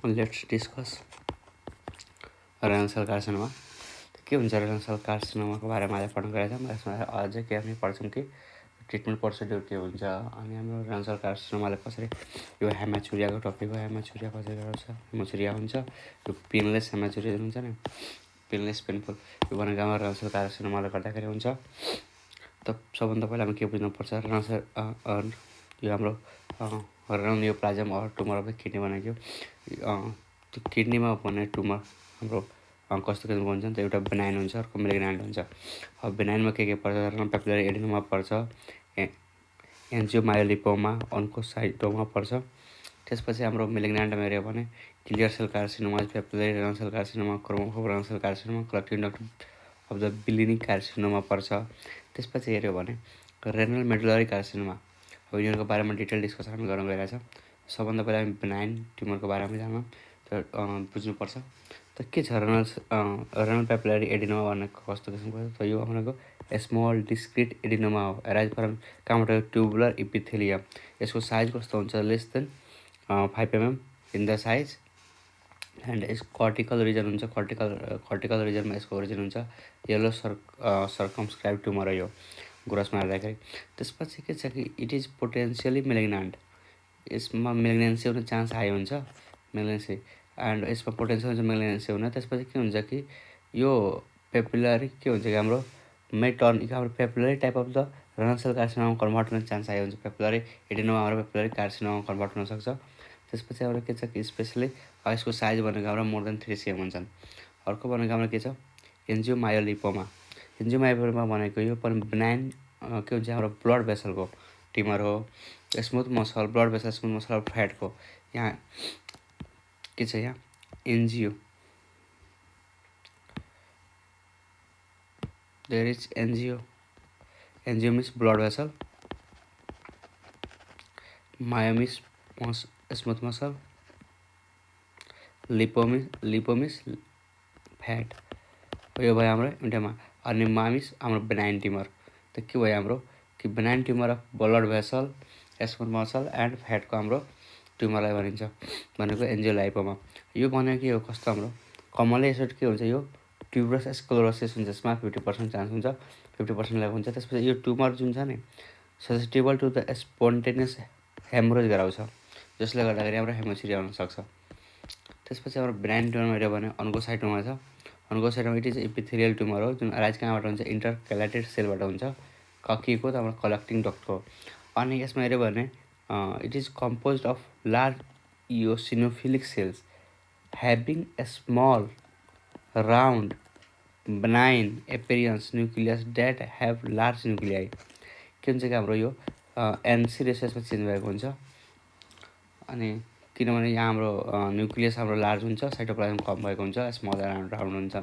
Let's discuss renal cell carcinoma. के हुन्छ renal sale कार्सिनोमाको बारेमा आज पढ्न गएको छौँ। यसमा अझै के हामी पढ्छौँ कि ट्रिटमेन्ट प्रोसिड्युर के हुन्छ अनि हाम्रो रेनल सेल कार्सिनोमाले कसरी यो हेमाचुरियाको टपिक हो। हेमाचुरिया कसरी गर्छ, हेमाचुरिया हुन्छ यो पेनलेस हेमाचुरिया हुन्छ नि, पेनलेस पेनफुल यो भनेको हाम्रो रेनल सेल कार्सिनोमाले गर्दाखेरि हुन्छ। त सबभन्दा पहिला हामी के बुझ्नुपर्छ, रेनल सेल यो हाम्रो renal neoplasm or tumour of the kidney भनेको त्यो किडनीमा भन्ने ट्युमर हाम्रो कस्तो किसिमको हुन्छ नि त, एउटा बेनाइन हुन्छ, अर्को मेलिग्नेन्ट हुन्छ। अब बेनाइनमा के पर्छ, रेनल पेपिलरी एडिनोमा पर्छ, एन्जियोमायोलिपोमा, अन्कोसाइटोमा पर्छ। त्यसपछि हाम्रो मेलिग्नेन्टमा हेऱ्यो भने clear cell carcinoma, papillary renal cell carcinoma, chromophobe renal cell carcinoma, collecting duct of the Bellini carcinoma पर्छ। त्यसपछि हेऱ्यो भने रेनल मेडुलरी कार्सिनोमा। अब यिनीहरूको बारेमा डिटेल डिस्कसन हामी गर्न गइरहेको छ। सबभन्दा पहिला हामी बेनाइन ट्युमरको बारेमा जान्नु बुझ्नुपर्छ। त के छ रेनल पेपिलरी एडिनोमा भनेको कस्तो किसिमको छ त, यो भनेको स्मल डिस्क्रिट एडिनोमा हो। एराइज फ्रम कहाँबाट, ट्युबुलर इपिथेलियम। यसको साइज कस्तो हुन्छ, less than 5 mm in the size and यस कर्टिकल रिजन हुन्छ। कर्टिकल रिजनमा यसको ओरिजिन हुन्छ। येलो सर्कमस्क्राइब ट्युमर हो यो गुरसमा हेर्दाखेरि। त्यसपछि के छ कि इट इज पोटेन्सियली मेलिग्नेन्ट। यसमा मेलिग्नेन्सी हुने चान्स हाई हुन्छ, मेलिग्नेन्सी, एन्ड यसमा पोटेन्सियल हुन्छ मेलिग्नेन्सी हुन। त्यसपछि के हुन्छ कि यो पेपिलरी के हुन्छ कि हाम्रो हाम्रो papillary type of the renal cell carcinoma convert हुने चान्स हाई हुन्छ। पेपिलरी एडिनोमा हाम्रो पेपिलरी कार्सिनोमा कन्भर्ट हुनसक्छ। त्यसपछि हाम्रो के छ कि स्पेसली यसको साइज भनेको हाम्रो मोर देन 3 cm हुन्छन्। अर्को भनेको हाम्रो के छ, एन्जियोमायोलिपोमा। एन्जियोमायोलिपोमा भनेको यो पनि बेनाइन के हुन्छ, हाम्रो ब्लड भेसलको ट्युमर हो। Smooth muscle, blood vessel, smooth muscle फ्याटको। यहाँ के छ, यहाँ angio, there is angio means blood vessel, myo means smooth muscle, lipo means fat. यो भयो हाम्रो इन्डियामा। अनि मामिस हाम्रो बेनाइन ट्युमर। त के भयो हाम्रो कि benign tumour of blood vessel, smooth muscle and फ्याटको हाम्रो ट्युमरलाई भनिन्छ भनेको एन्जियोलाइपोमा। यो भनेको यो कस्तो हाम्रो कमनली यसो के हुन्छ, यो ट्युबरस स्क्लेरोसिस हुन्छ। यसमा 50% चान्स हुन्छ, 50% लेभल हुन्छ। त्यसपछि यो ट्युमर जुन छ नि susceptible to the spontaneous haemorrhage गराउँछ, जसले गर्दाखेरि हाम्रो हेमोचुरिया हुनसक्छ। त्यसपछि हाम्रो बेनाइन ट्युमर हेऱ्यो भने अन्कोसाइटोमा छ। अन्कोसाइटोमा इट इज इपिथेलियल ट्युमर हो, जुन अराइज कहाँबाट हुन्छ, इन्टरक्यालेटेड सेलबाट हुन्छ। के को त हाम्रो कलेक्टिङ डक्टको। अनि यसमा हेऱ्यो भने it is compose of large eosinophilic cells having a small round benign appearance nucleus that have large nuclei. के हुन्छ कि हाम्रो यो एनसी रेसियोमा चेन्ज भएको हुन्छ। अनि किनभने यहाँ हाम्रो न्युक्लियस हाम्रो लार्ज हुन्छ, साइटोप्लाज्म कम भएको हुन्छ, स्मल राउन्ड हुन्छ।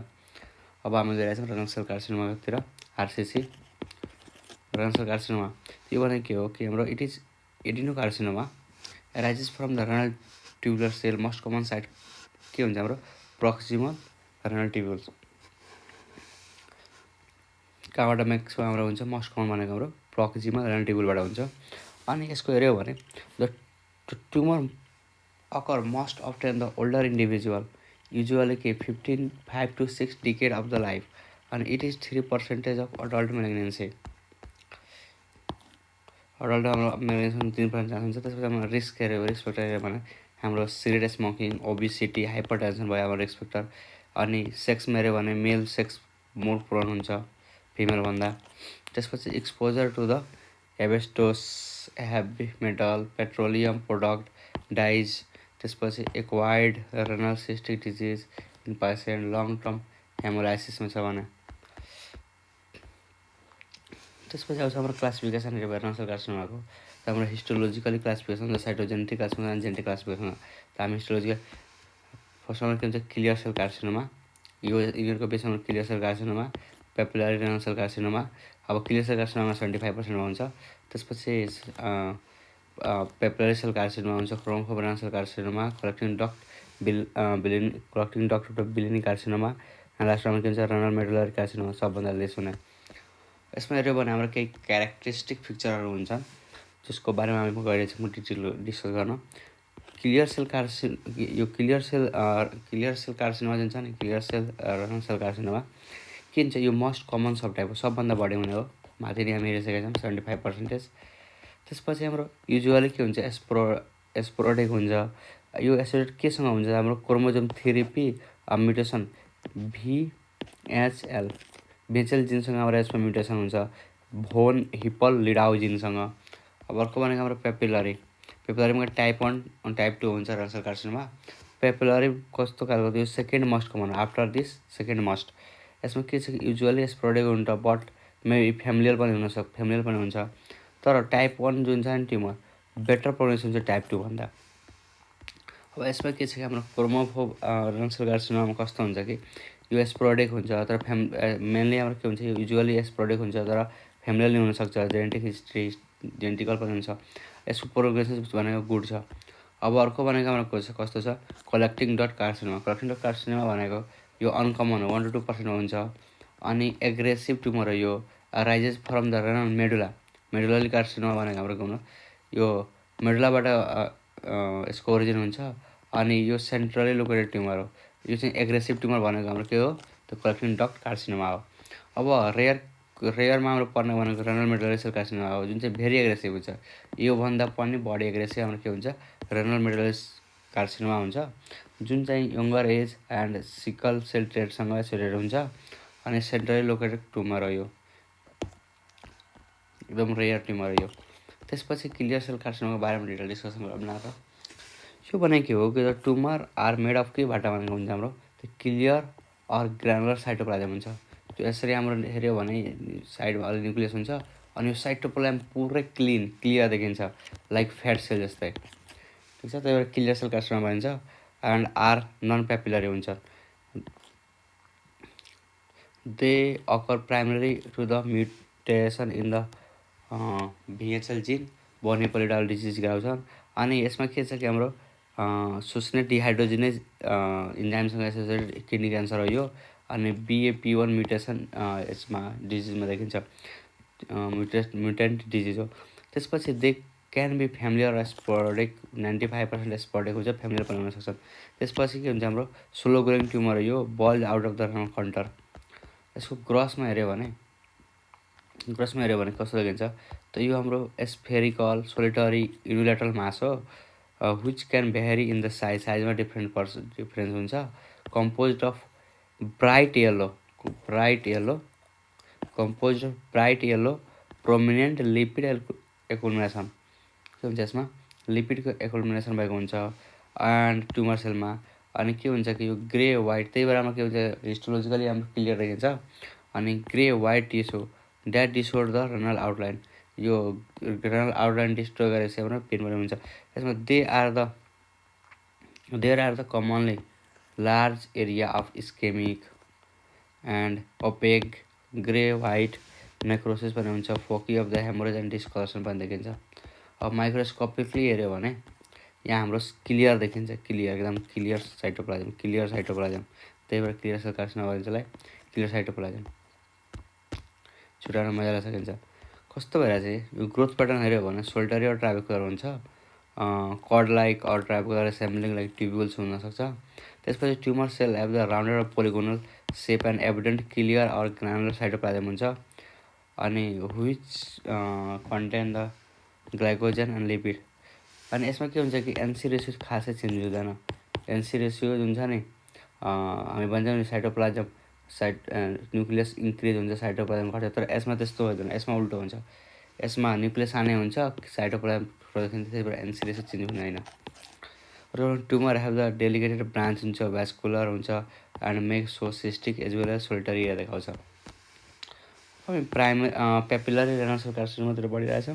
अब हामी गइरहेछौँ रेनल सेल कार्सिनोमातिर, आरसिसी। रेनल सेल कार्सिनोमा यो भनेको के हो कि हाम्रो it is adenocarcinoma arises from the renal tubular cell. Most common site के हुन्छ हाम्रो प्रोक्सिमल रेनल ट्युबुल्स। कहाँबाट म्याक्सिमम हाम्रो हुन्छ, मोस्ट कमन भनेको हाम्रो प्रोक्सिमल रेनल ट्युबुलबाट हुन्छ। अनि यसको हेऱ्यो भने the tumour occur most often the older individual, usually के 5 to 6 decade of the life. अनि it is 3% of adult malignancy. Adult हाम्रो मेलिग्नेन्सी 3% चान्स हुन्छ। त्यसपछि हाम्रो रिस्क हेऱ्यो, रिस्क फ्याक्टर हेऱ्यो भने हाम्रो सिगरेट स्मोकिङ, ओबिसिटी, हाइपरटेन्सन भयो हाम्रो रिस्क फ्याक्टर। अनि सेक्समा हेऱ्यो भने मेल सेक्स मोर प्रोन हुन्छ फिमेलभन्दा। त्यसपछि exposure to the asbestos, heavy metal, petroleum product, dyes. त्यसपछि acquired renal cystic disease in patient, long term हेमोलाइसिसमा छ भने। त्यसपछि आउँछ हाम्रो क्लासिफिकेसन हेऱ्यो रेनल सेल कार्सिनोमाको। त हाम्रो histologically classification, cytogenetic classification, genetic classification. त हामी हिस्टोलोजिकल फर्स्टमा के हुन्छ, क्लियर सेल कार्सिनोमा। यो यिनीहरूको बेसमा clear cell carcinoma, papillary renal cell carcinoma. अब क्लियर सेल कार्सिनोमा 75% हुन्छ। त्यसपछि पेपिलरी सेल कार्सिनोमा हुन्छ, chromophobe renal cell carcinoma, collecting duct Bellini carcinoma, लास्टमा के हुन्छ रेनल मेडुलरी कार्सिनोमा सबभन्दा लेस हुने। यसमा हेऱ्यो भने हाम्रो केही क्यारेक्टरिस्टिक फिचरहरू हुन्छन् जसको बारेमा हामी गइरहेको छौँ डिटेल डिस्कस गर्न। क्लियर सेल यो क्लियर सेल कार्सिनोमा जुन छ नि clear cell renal cell carcinoma के हुन्छ यो मोस्ट कमन सब टाइप हो सबभन्दा बढी हुने हो माथि यहाँ हेरिसकेका छौँ 75%। त्यसपछि हाम्रो युजुअली के हुन्छ एस्पोरोडिक हुन्छ यो एस्पोरोडिक केसँग हुन्छ हाम्रो क्रोमोजोम थेरेपी म्युटेसन VHL जिनसँग हाम्रो यसमा म्युटेसन हुन्छ भोन हिप्पल लिडाउ जिनसँग। अब अर्को भनेको हाम्रो पेपिलरीमा टाइप 1 अनि टाइप 2 हुन्छ रेनल सेल कार्सिनोमा। पेपिलरी कस्तो खालको त्यो second most common after this second most. यसमा के छ युजुअली एस्पोरोडिक हुन्छ बट मेबी फ्यामिलियल पनि हुन्छ तर टाइप 1 जुन छ नि ट्युमर बेटर प्रोग्नोसिस हुन्छ टाइप 2 भन्दा। अब यसमा के छ कि हाम्रो क्रोमोफोब रेनल सेल कार्सिनोमा कस्तो हुन्छ कि यो एस्पोरोडिक हुन्छ तर मेनली हाम्रो के हुन्छ युजुअली एस्पोरोडिक हुन्छ तर फ्यामिलियल नै हुनसक्छ जेनेटिक हिस्ट्री जेनेटिकल पनि हुन्छ यसको प्रोग्रेसिस भनेको गुड छ। अब अर्को भनेको हाम्रो कस्तो छ कलेक्टिङ डट कार्सिनोमा भनेको यो अनकमन हो 1 to 2% हुन्छ अनि एग्रेसिभ ट्युमर हो यो rises from the renal medullary carcinoma भनेको हाम्रो यो मेडुलाबाट यसको ओरिजिन हुन्छ अनि यो सेन्ट्रली लोकेटेड ट्युमर हो यो चाहिँ एग्रेसिभ ट्युमर भनेको हाम्रो के हो त्यो कलेक्टिङ डट कार्सिनोमा हो। अब रेयरमा हाम्रो पर्ने भनेको रेनल मेडुलरी सेल कार्सिनोमा हो जुन चाहिँ भेरी एग्रेसिभ हुन्छ योभन्दा पनि बढी एग्रेसिभ हाम्रो के हुन्छ रेनल मेडुलरी कार्सिनोमा हुन्छ जुन चाहिँ younger age and sickle cell ट्रेटसँग एसोसिएटेड हुन्छ अनि सेन्ट्रली लोकेटेड ट्युमर हो यो एकदम रेयर ट्युमर हो यो। त्यसपछि क्लियर सेल कार्सिनोमाको बारेमा डिटेल डिस्कसन गरौँ त यो भनेको के हो कि the tumour are made of केबाट भनेको हुन्छ हाम्रो त्यो क्लियर अर ग्रानुलर साइटोप्लाज्म हुन्छ त्यो यसरी हाम्रो हेऱ्यो भने साइडमा अलि न्युक्लियस हुन्छ अनि यो साइटोप्लाज्म पुरै क्लियर देखिन्छ लाइक फ्याट सेल जस्तै ठिक छ त्यही भएर क्लियर सेल कार्सिनोमा भनिन्छ एन्ड आर नन पेपिलरी हुन्छ। They occur primary to the mutation in the VHL gene von Hippel Lindau disease गराउँछन् अनि यसमा के छ कि हाम्रो सुस्नेट डिहाइड्रोजिनेज इन्जाइमसँग एसोसिएटेड किडनी क्यान्सर हो यो अनि BAP1 म्युटेसन यसमा डिजिजमा देखिन्छ म्युटेन्ट डिजिज हो। त्यसपछि दे क्यान बी फ्यामिलियर एस्पोरोडिक 95% एस्पोरोडिक हुन्छ फ्यामिलियर पनि हुनसक्छ। त्यसपछि के हुन्छ हाम्रो स्लो ग्रोइङ ट्युमर हो यो bulged out of the renal contour. यसको ग्रसमा हेऱ्यो भने कस्तो देखिन्छ त यो हाम्रो स्फेरिकल सोलिटरी युनिल्याटरल मास हो which can very in the साइजमा डिफ्रेन्स हुन्छ composed of bright yellow prominent lipid accumulation के हुन्छ यसमा लिपिडको एकुमुलेसन भएको हुन्छ एन्ड ट्युमर सेलमा अनि के हुन्छ कि यो ग्रे वाइट त्यही बेलामा के हुन्छ हिस्टोलोजिकली हाम्रो क्लियर देखिन्छ अनि grey white tissue that distort the renal outline यो रेनल आउटलाइन डिस्ट्रोय गरेपछि हाम्रो पेन हुन्छ। यसमा there are the commonly large area of ischaemic and opaque grey white necrosis पनि हुन्छ foci of the haemorrhage and discolouration पनि देखिन्छ। अब माइक्रोस्कोपिकली हेऱ्यो भने यहाँ हाम्रो क्लियर देखिन्छ एकदम क्लियर साइटोप्लाज्म त्यही भएर क्लियर सेल कार्सिनोमा भन्छ यसलाई क्लियर साइटोप्लाज्म छुट्याउन मजाले सकिन्छ। कस्तो भएर चाहिँ यो ग्रोथ प्याटर्न हेऱ्यो भने सोल्टरी अर ट्राबेकुलर हुन्छ cord like or trabecular assembling like tubules हुनसक्छ। त्यसपछि tumour cell have the rounded or polygonal shape and evident clear or granular cytoplasm हुन्छ अनि which contain the glycogen and lipid अनि यसमा के हुन्छ कि एनसी रेसियो खासै चेन्ज हुँदैन। एनसी रेसियो जुन छ नि हामी भन्छौँ नि साइटोप्लाज्म न्युक्लियस इन्क्रिज हुन्छ साइटोप्लाज्म घट्छ तर यसमा त्यस्तो हुँदैन यसमा उल्टो हुन्छ यसमा न्युक्लियस सानै हुन्छ साइटोप्लाज्म प्रोडक्सन त्यही भएर एनसी रेसियो चेन्ज हुँदैन। र tumour have the delicate branch हुन्छ भ्यास्कुलर हुन्छ and make so cystic as well as solitary देखाउँछ। हामी पेपिलरी रेनल सेल कार्सिनोमातिर बढिरहेछ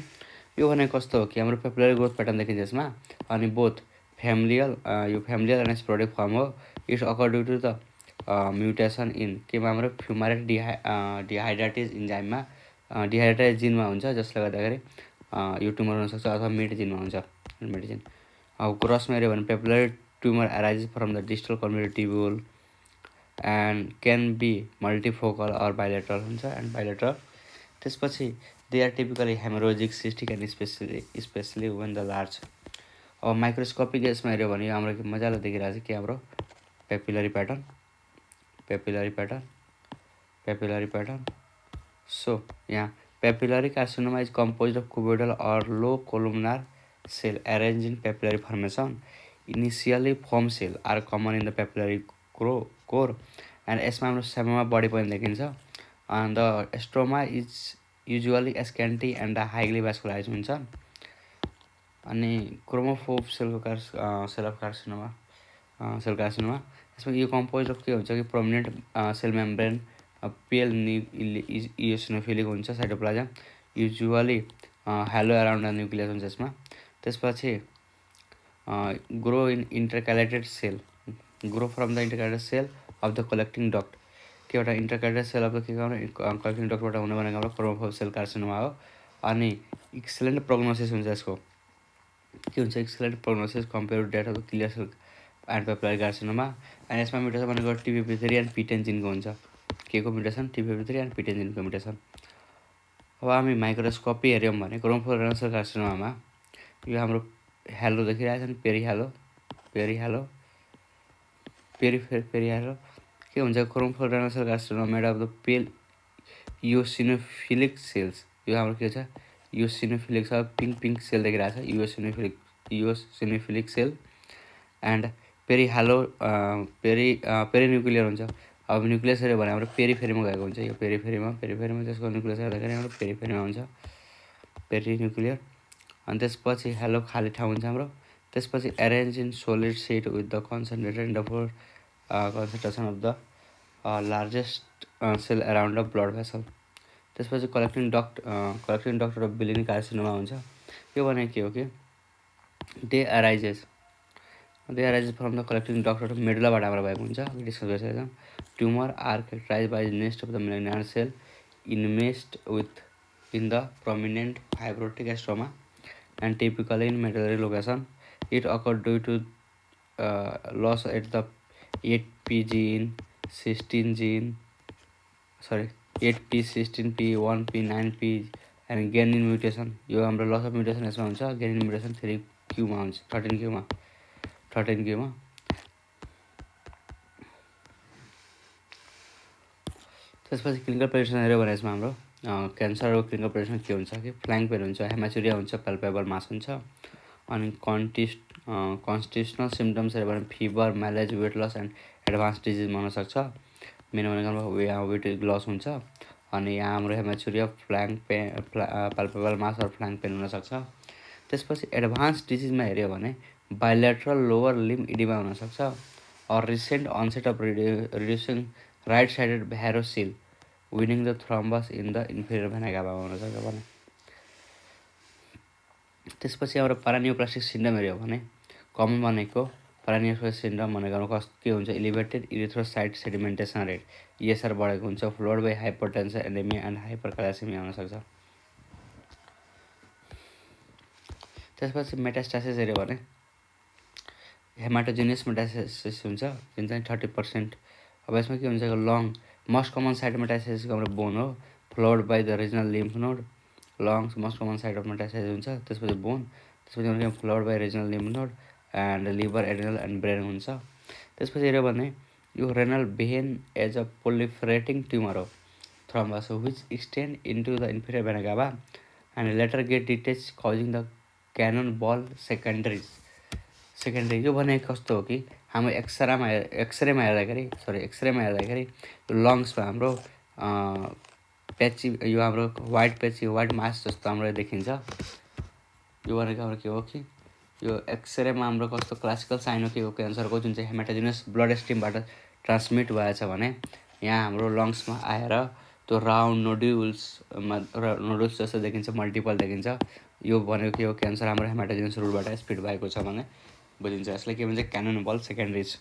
यो भने कस्तो हो कि हाम्रो पेपिलरी ग्रोथ प्याटर्न देखिन्छ यसमा अनि both familial and sporadic form हो it's occur due to the mutation in केमा हाम्रो फ्युमारेट डिहाइड्रेटेज इन्जाइममा डिहाइड्रेटेज जिनमा हुन्छ जसले गर्दाखेरि यो ट्युमर हुनसक्छ अथवा मिड जिनमा हुन्छ मेडिसिन। अब ग्रसमा हेऱ्यो भने papillary tumour arises from the distal convoluted tubule and can be multifocal or bilateral हुन्छ एन्ड बाइलेटरल। त्यसपछि they are typically haemorrhagic cystic and especially when the large. अब माइक्रोस्कोपिक यसमा हेऱ्यो भने हाम्रो मजाले देखिरहेको छ कि हाम्रो पेपिलरी प्याटर्न। सो यहाँ papillary carcinoma is composed of cuboidal or low columnar cell arranged in papillary formation. Initially foam cell are common in the papillary core and यसमा हाम्रो सेमोमा बढी पनि देखिन्छ and the stroma is usually scanty and highly vascularized हुन्छ अनि chromophobe sale carcinoma यसमा यो compose of के हुन्छ कि prominent cell membrane pale eosinophilic हुन्छ cytoplasm usually halo around the nucleus हुन्छ यसमा त्यसपछि grow in intercalated cell grow from the intercalated cell of the collecting duct के एउटा intercalated cell of the collecting डक्टबाट हुने भनेको हाम्रो क्रोमोफोब सेल कार्सिनोमा हो अनि एक्सलेन्ट प्रोग्नोसिस हुन्छ यसको के हुन्छ excellent prognosis compare to that of the clear cell and papillary carcinoma अनि यसमा म्युटेसन भनेको TP53 एन्ड P10 जिनको हुन्छ के को म्युटेसन TP53 एन्ड P10 जिनको म्युटेसन अब हामी माइक्रोस्कोपी हेऱ्यौँ भने क्रोमोफोब रेनल सेल कार्सिनोमामा यो हाम्रो हेलो देखिरहेको छ नि पेरी हेलो के हुन्छ chromophobe renal cell carcinoma made of the pale eosinophilic cells यो हाम्रो के छ इयोसिनोफिलिक छ पिङ्क सेल देखिरहेको छ इयोसिनोफिलिक सेल एन्ड पेरिन्युक्लियर हुन्छ अब न्युक्लियस हेऱ्यो भने हाम्रो पेरिफेरीमा गएको हुन्छ यो पेरिफेरीमा त्यसको न्युक्लियस हेर्दाखेरि हाम्रो पेरिफेरीमा हुन्छ पेरिन्युक्लियर अनि त्यसपछि हेलो खाली ठाउँ हुन्छ हाम्रो त्यसपछि arrange in solid set with the concentrated concentration of the largest cell around the blood vessel त्यसपछि collecting duct of Bellini carcinoma हुन्छ यो भने के हो कि they arises from the collecting duct of मेडुलाबाट हाम्रो भएको हुन्छ डिस्कस गरिसकेका छौँ tumour are characterise by nest of the malignant cell enmeshed with in the prominent fibrotic stroma and typically in medullary location it occur due to loss at the 8p gene, 16 gene, 8p, 16p, 1p, 9p and gain in mutation यो हाम्रो loss of mutation यसमा हुन्छ gain in mutation 3q मा हुन्छ 13q मा त्यसपछि clinical presentation हेऱ्यो भने यसमा हाम्रो क्यान्सरको क्लिनिकल प्रेजेन्टेसन के हुन्छ कि फ्ल्याङ्क पेन हुन्छ हेमाचुरिया हुन्छ पल्पेबल मास हुन्छ अनि कन्स्टिट्युसनल सिम्टम्स हेऱ्यो भने fever malaise weight loss and advance disease हुनसक्छ मेन भनेको यहाँ वेट लस हुन्छ अनि यहाँ हाम्रो हेमाचुरिया फ्ल्याङ्क पेन पल्पेबल मास र फ्ल्याङ्क पेन हुनसक्छ त्यसपछि एडभान्स डिजिजमा हेऱ्यो भने बाइलेटरल लोवर लिम इडिमा हुनसक्छ or recent onset of reducing right sided varicocele when in the thrombus in the inferior vena काभामा हुनसक्छ भने त्यसपछि हाम्रो पारानियोप्लास्टिक सिन्ड्रोम हेऱ्यो भने कमन भनेको पारानियोप्लास्टिक सिन्ड्रोम भनेको के हुन्छ elevated erythrocyte sedimentation rate ESR बढेको हुन्छ followed by hypertension anaemia and hypercalcaemia हुनसक्छ त्यसपछि मेटास्टासिस हेऱ्यो भने हेमाटोजेनियस मेटास्टासिस हुन्छ जुन चाहिँ 30%। अब यसमा के हुन्छ लङ मोस्ट कमन साइट मेटास्टासिसको हाम्रो बोन हो followed by the regional lymph node lungs most common site of metastasis हुन्छ त्यसपछि बोन त्यसपछि followed by regional lymph node and liver adrenal and brain हुन्छ त्यसपछि हेऱ्यो भने यो renal vein as a proliferating tumour हो thrombus which extend into the inferior vena cava and later get detach causing the cannon ball secondary यो भनेको कस्तो हो कि हाम्रो एक्सरेमा हेर्दाखेरि लङ्समा हाम्रो प्याची यो हाम्रो वाइट मास जस्तो हाम्रो देखिन्छ यो भनेको हाम्रो के हो कि यो एक्सरेमा हाम्रो कस्तो क्लासिकल साइन हो के हो क्यान्सरको जुन चाहिँ हेमाटोजेनियस ब्लड स्ट्रिमबाट ट्रान्समिट भएछ भने यहाँ हाम्रो लङ्समा आएर त्यो राउन्ड नोड्युल्स जस्तो देखिन्छ मल्टिपल देखिन्छ यो भनेको के हो क्यान्सर हाम्रो हेमाटोजेनियस रुटबाट स्प्रेड भएको छ भने बुझिन्छ यसलाई के भन्छ cannon ball secondaries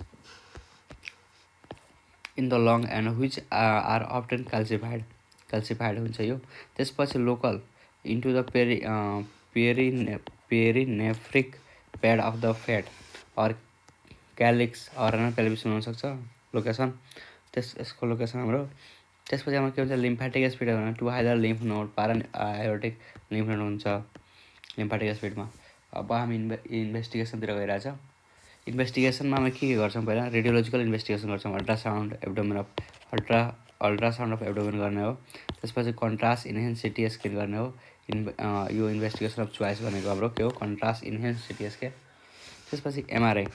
in the lung and which are often calcified हुन्छ यो त्यसपछि local into the perinephric pad of the fat or calyx renal pelvis हुनसक्छ लोकेसन यसको लोकेसन हाम्रो त्यसपछि हाम्रो के हुन्छ लिम्फेटिक स्पिड भने to hilar lymph node para aortic lymph node हुन्छ लिम्फेटिक स्पिडमा अब हामी इन्भेस्टिगेसनतिर गइरहेछ। इन्भेस्टिगेसनमा हामी के गर्छौँ, पहिला रेडियोलोजिकल इन्भेस्टिगेसन गर्छौँ। अल्ट्रासाउन्ड अफ एब्डोमेन गर्ने हो। त्यसपछि कन्ट्रास्ट इन्हेन्स सिटी स्क्यान गर्ने हो। यो इन्भेस्टिगेसन अफ चोइस भनेको हाम्रो के हो, कन्ट्रास्ट इन्हेन्स सिटी स्क्यान। त्यसपछि एमआरआई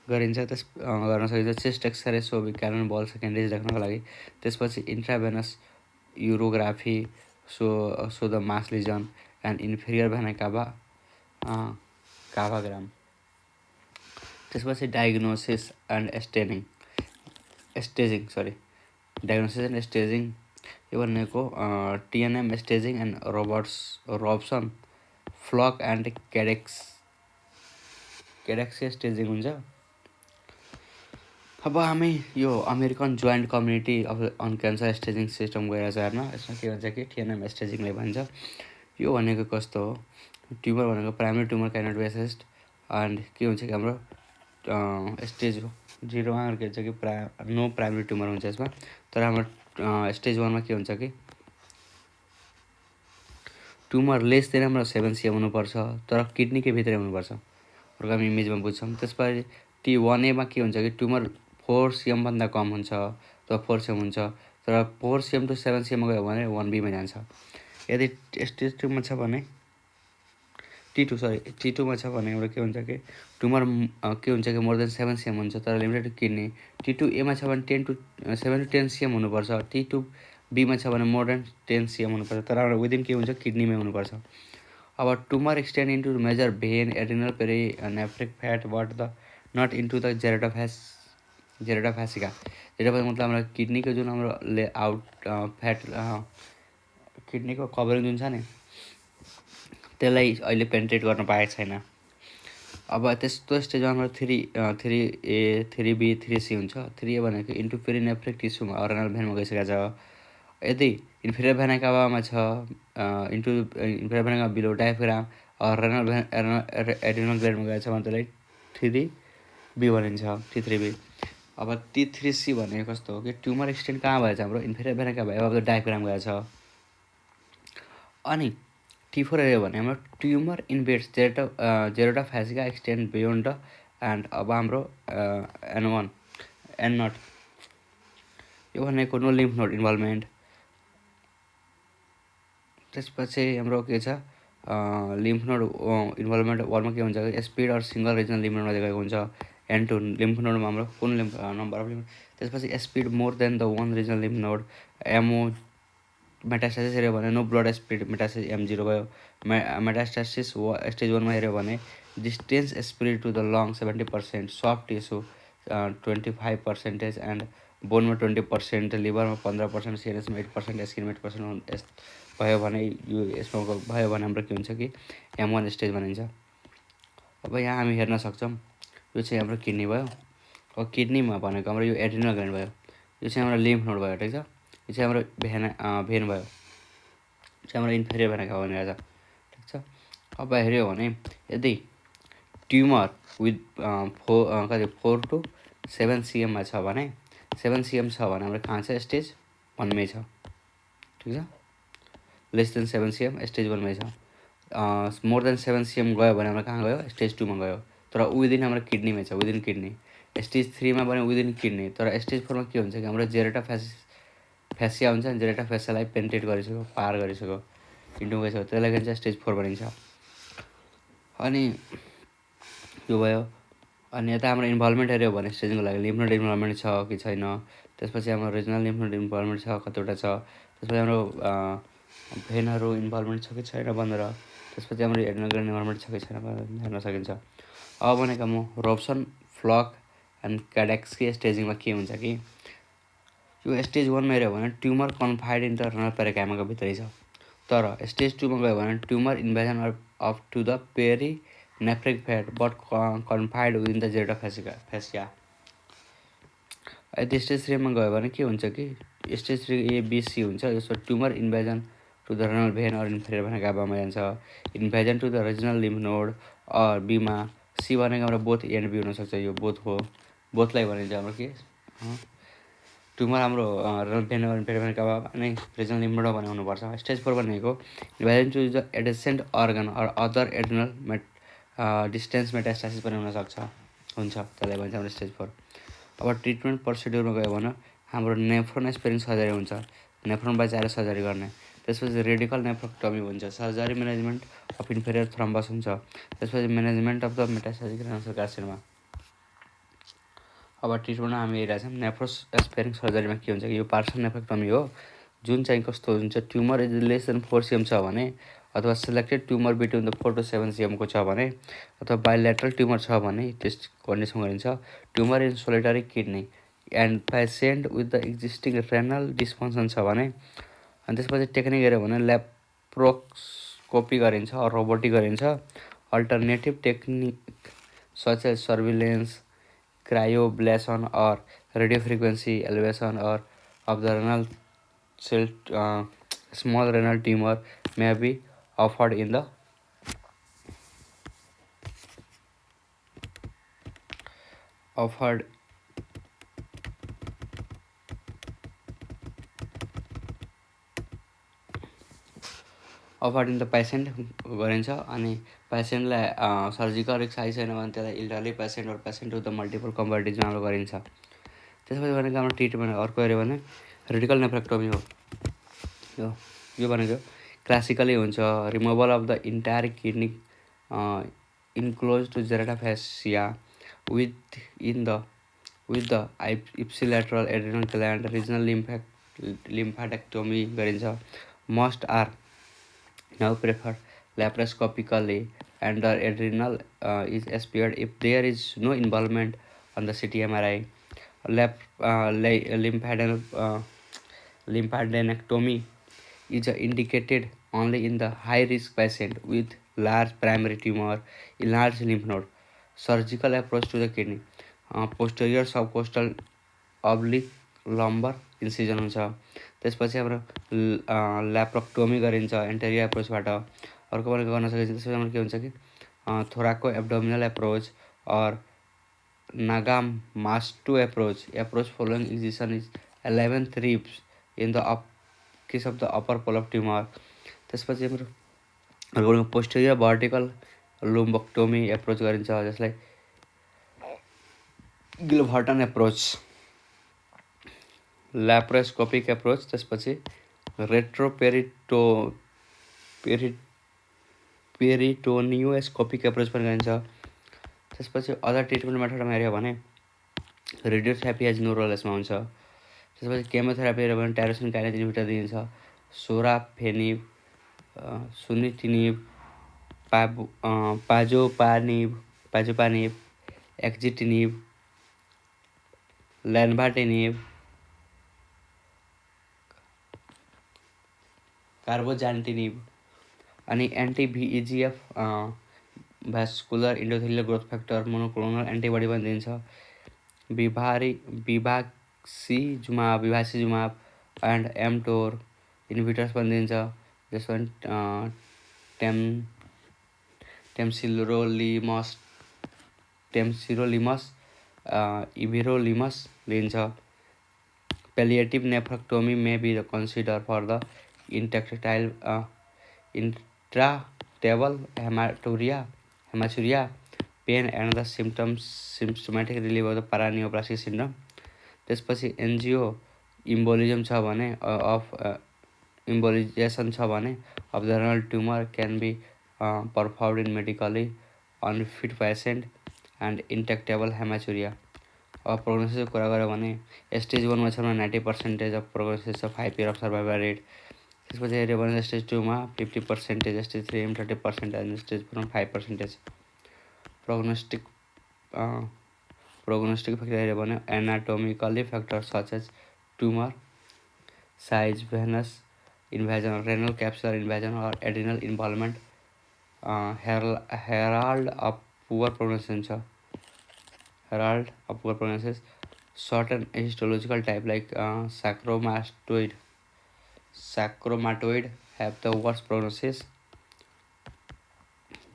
गरिन्छ, गर्न सकिन्छ। चेस्ट एक्सरे सोबिक क्यानन बल सेकेन्डरिज देख्नको लागि। त्यसपछि intravenous urography so the mass lesion and inferior vena काभाग्राम। त्यसपछि diagnosis and staging diagnosis and staging यो भनेको TNM staging and Robson Flocks and Kadesky staging हुन्छ। अब हामी यो American Joint Community on Cancer staging system गएर छ हेर्न। यसमा के भन्छ कि टिएनएम स्टेजिङले भन्छ। यो भनेको कस्तो हो, ट्युमर भनेको primary tumour cannot be assessed and के हुन्छ कि हाम्रो स्टेज 0मा के हुन्छ कि नो प्राइमेरी ट्युमर हुन्छ यसमा। तर हाम्रो स्टेज 1मा के हुन्छ कि ट्युमर लेस देन हाम्रो 7 cm हुनुपर्छ, तर किडनीकै भित्रै हुनुपर्छ। अर्को हामी इमेजमा बुझ्छौँ। त्यसपछि T1A के हुन्छ कि ट्युमर 4 cm भन्दा कम हुन्छ अथवा 4 cm हुन्छ, तर 4 cm to 7 cm गयो भने 1B मा जान्छ। यदि स्टेज 2मा छ भने T2मा छ भने हाम्रो के हुन्छ कि ट्युमर के हुन्छ कि मोर देन 7 cm हुन्छ, तर लिमिटेड टु किडनी। T2A छ भने 7 to 10 cm हुनुपर्छ। T2B छ भने मोर देन 10 cm हुनुपर्छ, तर हाम्रो विदिन के हुन्छ, किडनीमै हुनुपर्छ। अब tumour extend into major vein adrenal perinephric fat but not into the Gerota fascia. Gerota fascia मतलब हाम्रो किडनीको जुन हाम्रो फ्याट किडनीको कभरिङ जुन छ नि, त्यसलाई अहिले पेन्ट्रेट गर्न पाएको छैन। अब त्यस्तो स्टेजमा हाम्रो 3A 3B 3C हुन्छ। 3A भनेको इन्टु पेरिनेफ्रिक टिस्युमा रेनल भेनमा गइसकेको छ। यदि इन्फेरियर भेना काभामा छ into inferior vena cava below diaphragm renal adrenal ग्ल्यान्डमा गएको छ भने त्यसलाई 3B भनिन्छ, T3B। अब T3C भनेको कस्तो हो कि ट्युमर एक्सटेन्ड कहाँ भएछ, हाम्रो inferior vena cava above the diaphragm गएको छ। अनि T4 हेऱ्यो भने हाम्रो tumour invades Gerota fascia extend beyond the end. अब हाम्रो N0 यो भनेको नो लिम्फ नोड इन्भल्भमेन्ट। त्यसपछि हाम्रो के छ, लिम्फ नोड इन्भल्भमेन्ट 1मा के हुन्छ कि spread or single regional lymph नोडमा देखाएको हुन्छ। N2 लिम्फ नोडमा हाम्रो कुन नम्बर अफ लिम्फ। त्यसपछि spread more than the 1 regional lymph node. MO metastasis हेऱ्यो भने no blood speed metastasis M0 भयो। मेटास्टासिस स्टेज 1मा हेऱ्यो भने distance spread to the lung 70%, soft tissue 25% and बोनमा 20%, लिभरमा 15%, सिएनएसमा 8%, स्किनमा 8% भयो भने यसमा भयो भने हाम्रो के हुन्छ कि M1 स्टेज भनिन्छ। अब यहाँ हामी हेर्न सक्छौँ, यो चाहिँ हाम्रो किडनी भयो। अब किडनीमा भनेको हाम्रो यो एड्रिनल ग्ल्यान्ड भयो, यो चाहिँ हाम्रो लिम्फ नोड भयो, ठिक छ। यो चाहिँ हाम्रो भेन भयो, चाहिँ हाम्रो इन्फेरियर भेना काभा भनिरहेको छ, ठिक छ। अब हेऱ्यो भने यदि ट्युमर विथ 4 to 7 cm छ भने 7 cm छ भने हाम्रो कहाँ छ, स्टेज 1मै छ, ठिक छ। लेस देन 7 cm स्टेज 1मै छ। मोर देन 7 cm गयो भने हाम्रो कहाँ गयो, स्टेज 2मा गयो, तर विदिन हाम्रो किडनीमै छ, विदिन किडनी। स्टेज 3मा भने विदिन किडनी, तर स्टेज 4मा के हुन्छ कि हाम्रो जेरेटोफेसिया हुन्छ नि, जेरेटोफेसियालाई पेन्ट्रेट गरिसक्यो, पार गरिसक्यो, इन्टु गइसक्यो, त्यसलाई के भन्छ, स्टेज 4 भनिन्छ। अनि यो भयो। अनि यता हाम्रो इन्भल्भमेन्ट हेऱ्यो भने स्टेजिङको लागि लिम्फ नोड इन्भल्भमेन्ट छ कि छैन। त्यसपछि हाम्रो रिजनल लिम्फ नोड इन्भल्भमेन्ट छ कतिवटा छ। त्यसपछि हाम्रो भेनहरू इन्भल्भमेन्ट छ कि छैन भनेर। त्यसपछि हाम्रो एड्रिनल ग्ल्यान्ड इन्भल्भमेन्ट छ कि छैन भनेर हेर्न सकिन्छ। अब भनेको म रब्सन फ्लक एन्ड क्याडेक्सकै स्टेजिङमा के हुन्छ कि यो स्टेज 1मा हेऱ्यो भने ट्युमर कन्फाइड इन्टु रेनल पेरिकाइमाको भित्रै छ, तर स्टेज 2मा गयो भने tumour invasion of to the perinephric fat but confined within the Gerota fascia. यदि स्टेज 3मा गयो भने के हुन्छ कि स्टेज 3A-B-C हुन्छ, जसमा tumour invasion to the renal vein or inferior vena काभामा जान्छ, invasion to the regional lymph node or बीमा। सी भनेको हाम्रो बोथ A एन्ड B हुनसक्छ, यो बोथ हो, बोथलाई भनिन्छ हाम्रो के ट्युमर हाम्रो renal vein or inferior vena cava अनि रिजनल लिम्फ नोड भने हुनुपर्छ। स्टेज 4 भनेको invasion to the adjacent organ or other adrenal distance metastasis पनि हुन्छ, त्यसलाई भन्छ हाम्रो स्टेज 4। अब ट्रिटमेन्ट प्रोसिड्युरमा गयो भने हाम्रो नेफ्रोन स्पेरिङ सर्जरी हुन्छ, नेफ्रोन बचाएर सर्जरी गर्ने। त्यसपछि रेडिकल नेफ्रोक्टोमी हुन्छ, surgery management of inferior thrombus हुन्छ। त्यसपछि management of the metastatic renal cell carcinoma. अब ट्रिटमेन्टमा हामी हेरिरहेछौँ नेफ्रोस स्पेरिङ सर्जरीमा के हुन्छ कि यो पार्सल नेफ्रोक्टोमी हो, जुन चाहिँ कस्तो हुन्छ, tumour is less than 4 cm छ भने, अथवा selected tumour between the 4 to 7 cm को छ भने, अथवा बाइलेटरल ट्युमर छ भने त्यस कन्डिसन गरिन्छ। Tumour in solitary kidney and patient with the existing renal dysfunction छ भने, अनि त्यसपछि टेक्निक हेऱ्यो भने ल्याप्रोस्कोपी गरिन्छ, रोबोटिक गरिन्छ। Alternative technique such as surveillance, cryoablation or radio frequency elevation or of the renal cell, small renal tumor may be offered in the patient गरिन्छ। अनि पेसेन्टलाई सर्जिकल रिस्क आइसकेन भने त्यसलाई इल्डरली पेसेन्ट र पेसेन्ट विथ द मल्टिपल कम्बर्डिजमा हाम्रो गरिन्छ। त्यसपछि भनेको हाम्रो ट्रिटमेन्ट अर्को हेऱ्यो भने रेडिकल नेफ्रेक्टोमी हो। यो भनेको क्लासिकली हुन्छ, removal of the entire kidney enclose to Gerota's fascia with the ipsilateral adrenal gland regional lymphadenectomy गरिन्छ। Most are now preferred laparoscopically and the adrenal is spared if there is no involvement on the CT MRI. Lymphadenectomy is indicated only in the high risk patient with large primary tumor, enlarged lymph node. Surgical approach to the kidney, posterior subcostal oblique lumbar incision हुन्छ। त्यसपछि हाम्रो ल्याप्रोक्टोमी गरिन्छ interior एप्रोचबाट। अर्को भनेको गर्न सकिन्छ। त्यसपछि हाम्रो के हुन्छ कि थोराको एब्डोमिनल एप्रोच और नागामास्टो approach following incision is 11th ribs in the case of the upper pole of tumour. त्यसपछि हाम्रो अर्को पोस्टेरियर भर्टिकल लुम्बोक्टोमी एप्रोच गरिन्छ, जसलाई गिलभर्टन एप्रोच। ल्याप्रोस्कोपिक एप्रोच, त्यसपछि पेरिटोनियोस्कोपिक एप्रोच पनि गरिन्छ। त्यसपछि अदर ट्रिटमेन्ट मेथडमा हेऱ्यो भने रेडियोथेरापी एज न्युरोलेसमा हुन्छ। त्यसपछि केमोथेरापी हेऱ्यो भने टाइरोसिन काइनेज इन्हिबिटर दिइन्छ, सोराफेनिब, सुनिटिनिब, पाजोपानिब, एक्जिटिनिब, ल्यान्भाटिनिब, कार्बोजान्टिनिब। अनि एन्टी-VEGF vascular इन्डोथेलियल growth factor monoclonal antibody पनि दिन्छ। विभाक्सिजुमाब एन्ड एमटोर इन्हिबिटर्स पनि दिन्छ, जसमा टेम्सिरोलिमस इभिरोलिमस दिन्छ। Palliative nephrectomy may be considered for the intractable hematuria, pain and the symptomatic relief of the paraneoplastic syndrome. त्यसपछि एन्जियो इम्बोलिजम छ भने इम्बोलिजेसन छ भने of the renal tumor can be performed in medically unfit patient and intractable hematuria. अब प्रोग्नोसिसको कुरा गऱ्यो भने stage 1मा छ भने 90% अफ प्रोग्नोसिस छ, 5 year अफ सर्भाइभल रेट। त्यसपछि हेऱ्यो भने स्टेज 2मा 50%, स्टेज 3मा 30% एन्ड स्टेज 4मा 5%। प्रोग्नोस्टिक फ्याक्टर हेऱ्यो भने anatomically factor such as tumour size, venous invasion, renal capsular invasion और adrenal involvement herald of poor prognosis छ। Herald of poor prognosis. Certain histological type like sarcomatoid have the worst prognosis.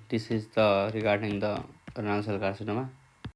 This is the regarding the renal cell carcinoma.